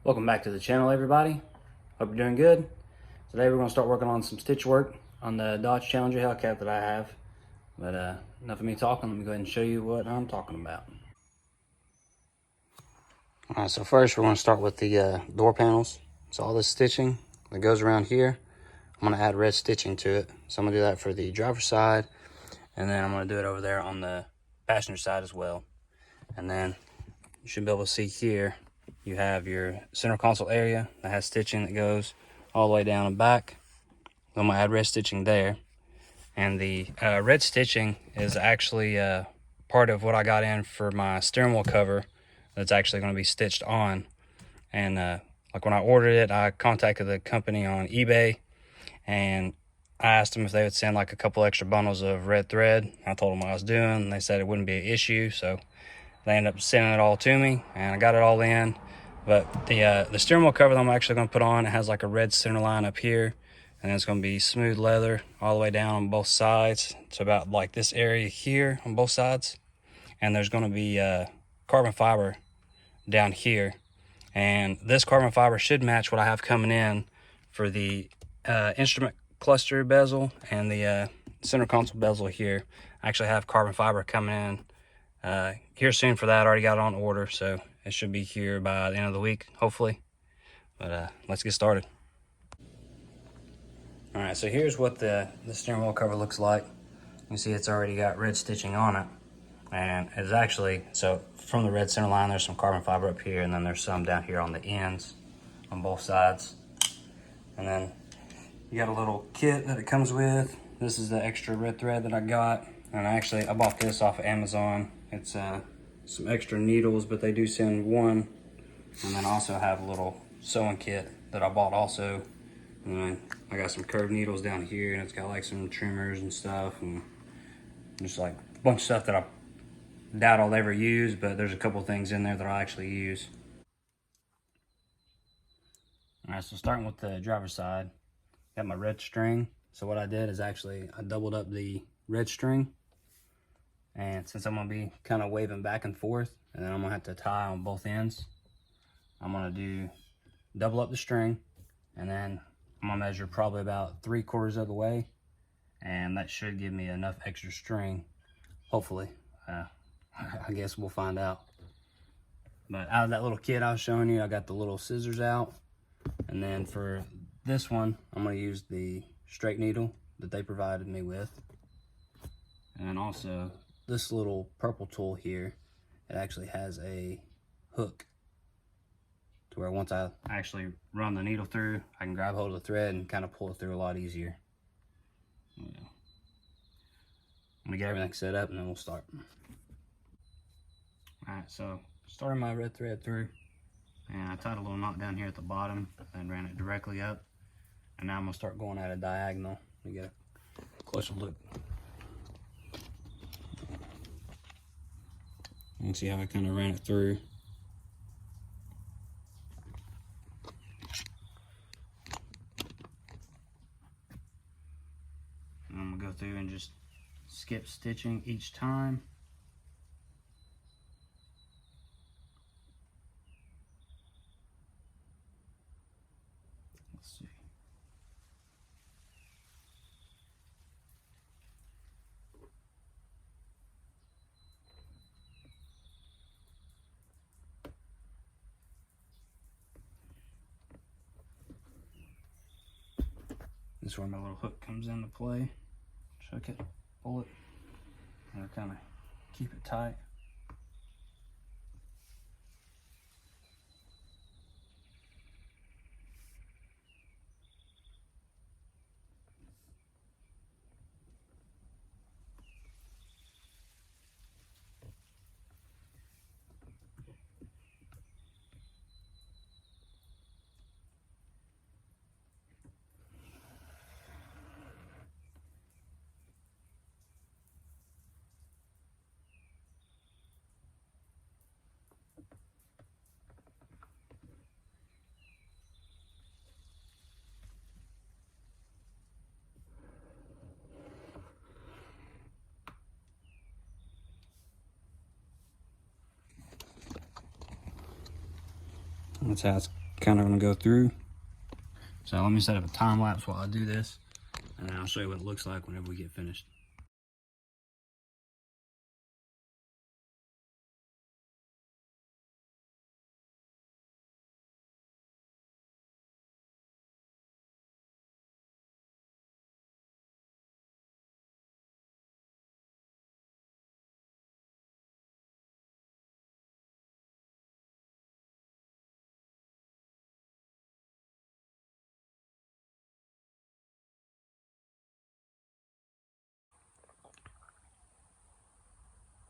Welcome back to the channel, everybody. Hope you're doing good. Today we're going to start working on some stitch work on the Dodge Challenger Hellcat that I have. But enough of me talking, let me go ahead and show you what I'm talking about. Alright, so first we're going to start with the door panels. So all this stitching that goes around here, I'm going to add red stitching to it. So I'm going to do that for the driver's side, and then I'm going to do it over there on the passenger side as well. And then you should be able to see here, you have your center console area that has stitching that goes all the way down and back. I'm going to add red stitching there. And the red stitching is actually part of what I got in for my steering wheel cover that's actually going to be stitched on. And like when I ordered it, I contacted the company on eBay and I asked them if they would send like a couple extra bundles of red thread. I told them what I was doing and they said it wouldn't be an issue. So they ended up sending it all to me and I got it all in. But the steering wheel cover that I'm actually going to put on, it has like a red center line up here, and it's going to be smooth leather all the way down on both sides. It's about like this area here on both sides, and there's going to be carbon fiber down here, and this carbon fiber should match what I have coming in for the instrument cluster bezel and the center console bezel here. I actually have carbon fiber coming in here soon for that. I already got it on order, so it should be here by the end of the week, hopefully. But let's get started. All right, so here's what the steering wheel cover looks like. You can see it's already got red stitching on it. And it's actually, so from the red center line, there's some carbon fiber up here, and then there's some down here on the ends on both sides. And then you got a little kit that it comes with. This is the extra red thread that I got. And I bought this off of Amazon. It's some extra needles, but they do send one. And then I also have a little sewing kit that I bought also. And then I got some curved needles down here, and it's got like some trimmers and stuff, and just like a bunch of stuff that I doubt I'll ever use, but there's a couple things in there that I'll actually use. All right, so starting with the driver's side, got my red string. So what I did is I doubled up the red string. And since I'm gonna be kind of waving back and forth, and then I'm gonna have to tie on both ends, I'm gonna double up the string, and then I'm gonna measure probably about 3/4 of the way, and that should give me enough extra string, hopefully. I guess we'll find out. But out of that little kit I was showing you, I got the little scissors out, and then for this one, I'm gonna use the straight needle that they provided me with, and then also this little purple tool here, it actually has a hook to where once I actually run the needle through, I can grab hold of the thread and kind of pull it through a lot easier. Yeah. I'm gonna get everything set up and then we'll start. All right, so starting my red thread through, and I tied a little knot down here at the bottom and ran it directly up. And now I'm gonna start going at a diagonal. Let me get a closer look. You can see how I kind of ran it through. And I'm gonna go through and just skip stitching each time. Let's see. This is where my little hook comes into play. Chuck it, pull it, and kind of keep it tight. That's how it's kind of gonna go through. So let me set up a time lapse while I do this, and then I'll show you what it looks like whenever we get finished.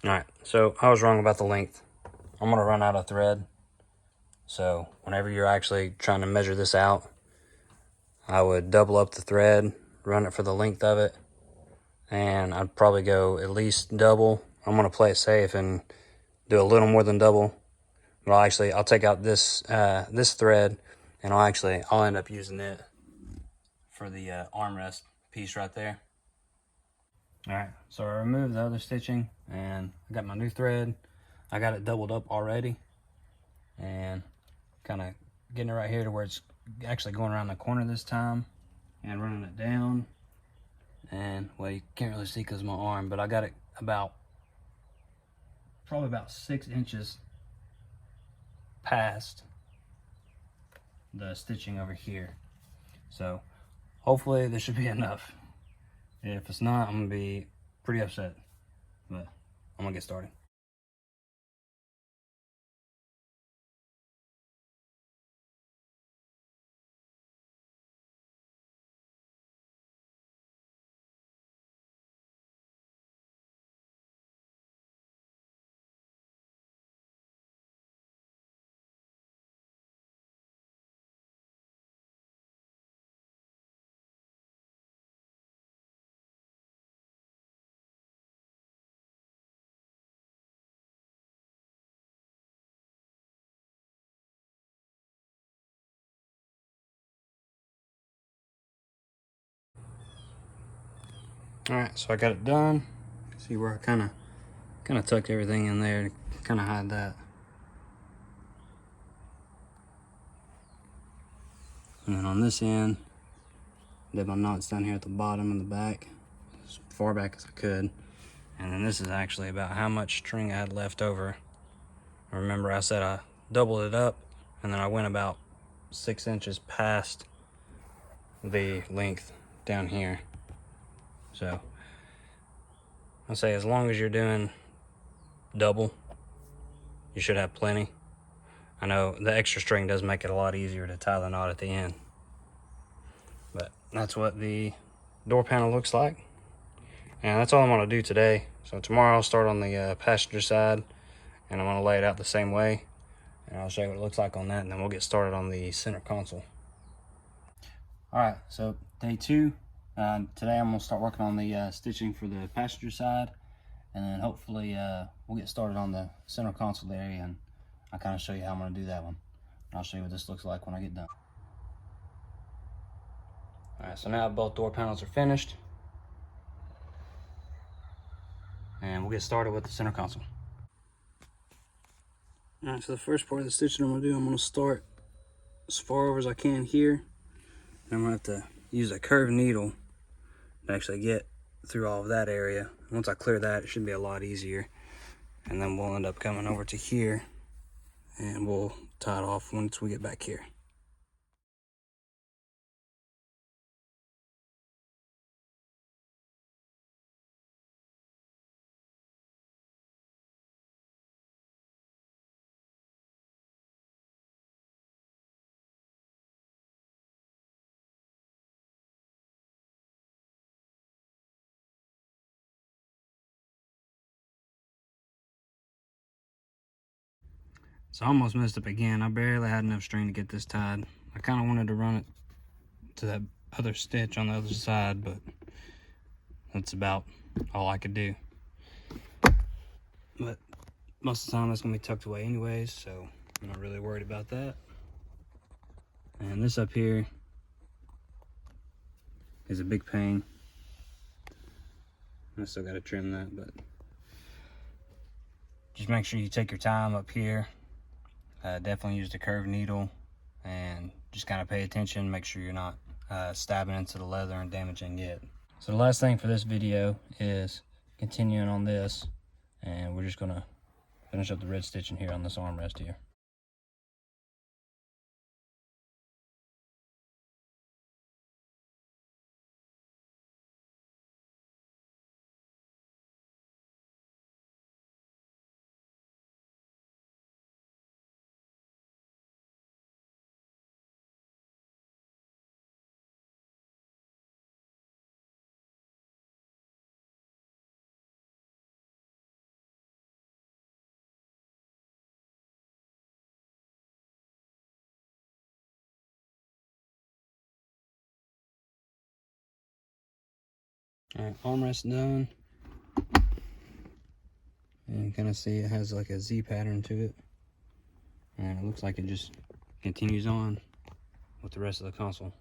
Alright, so I was wrong about the length. I'm gonna run out of thread. So whenever you're actually trying to measure this out, I would double up the thread, run it for the length of it, and I'd probably go at least double. I'm gonna play it safe and do a little more than double. But I'll take out this this thread, and I'll end up using it for the armrest piece right there. All right, so I removed the other stitching, and I got my new thread. I got it doubled up already, and kind of getting it right here to where it's actually going around the corner this time, and running it down. And well, you can't really see because of my arm, but I got it probably about 6 inches past the stitching over here. So hopefully this should be enough. If it's not, I'm gonna be pretty upset, but I'm gonna get started. All right, so I got it done. See where I kind of tucked everything in there to kind of hide that. And then on this end, did my knots down here at the bottom and the back, as far back as I could. And then this is actually about how much string I had left over. Remember I said I doubled it up, and then I went about 6 inches past the length down here. So I say as long as you're doing double, you should have plenty. I know the extra string does make it a lot easier to tie the knot at the end. But that's what the door panel looks like. And that's all I'm gonna do today. So tomorrow I'll start on the passenger side, and I'm gonna lay it out the same way. And I'll show you what it looks like on that, and then we'll get started on the center console. All right, so day 2. Today I'm gonna start working on the stitching for the passenger side, and then hopefully we'll get started on the center console area, and I'll kind of show you how I'm gonna do that one. I'll show you what this looks like when I get done. All right, so now both door panels are finished, and we'll get started with the center console. All right, so the first part of the stitching I'm gonna start as far over as I can here. And I'm gonna have to use a curved needle to actually get through all of that area. Once I clear that, it should be a lot easier. And then we'll end up coming over to here, and we'll tie it off once we get back here. So I almost messed up again. I barely had enough string to get this tied. I kind of wanted to run it to that other stitch on the other side, but that's about all I could do. But most of the time it's gonna be tucked away anyways, so I'm not really worried about that. And this up here is a big pain. I still gotta trim that, but just make sure you take your time up here. Definitely use the curved needle and just kind of pay attention, make sure you're not stabbing into the leather and damaging it. So the last thing for this video is continuing on this, and we're just gonna finish up the red stitching here on this armrest here. All right, armrest done. And you kind of see it has like a Z pattern to it. And it looks like it just continues on with the rest of the console.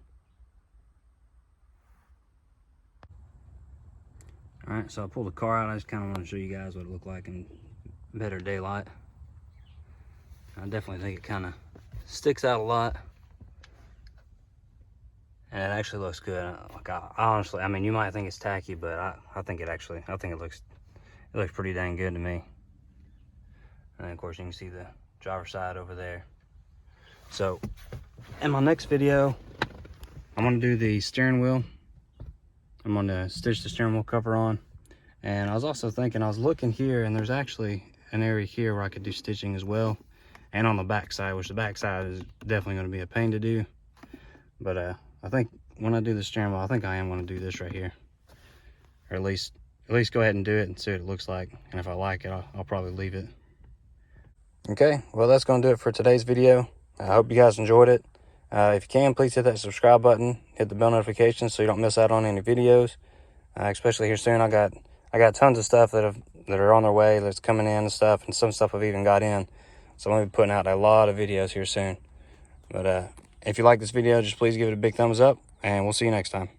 All right, so I pulled the car out. I just kind of want to show you guys what it looked like in better daylight. I definitely think it kind of sticks out a lot. And it actually looks good. Like I honestly, I mean, you might think it's tacky, but I think it looks pretty dang good to me. And then of course you can see the driver's side over there. So in my next video, I'm gonna do the steering wheel. I'm gonna stitch the steering wheel cover on. And I was also thinking, I was looking here, and there's actually an area here where I could do stitching as well. And on the back side, which the back side is definitely gonna be a pain to do. But I think when I do the steering wheel, I think I am gonna do this right here. Or at least go ahead and do it and see what it looks like. And if I like it, I'll probably leave it. Okay, well, that's gonna do it for today's video. I hope you guys enjoyed it. If you can, please hit that subscribe button, hit the bell notification so you don't miss out on any videos. Especially here soon, I got tons of stuff that are on their way, that's coming in and stuff, and some stuff I've even got in. So I'm gonna be putting out a lot of videos here soon. But if you like this video, just please give it a big thumbs up, and we'll see you next time.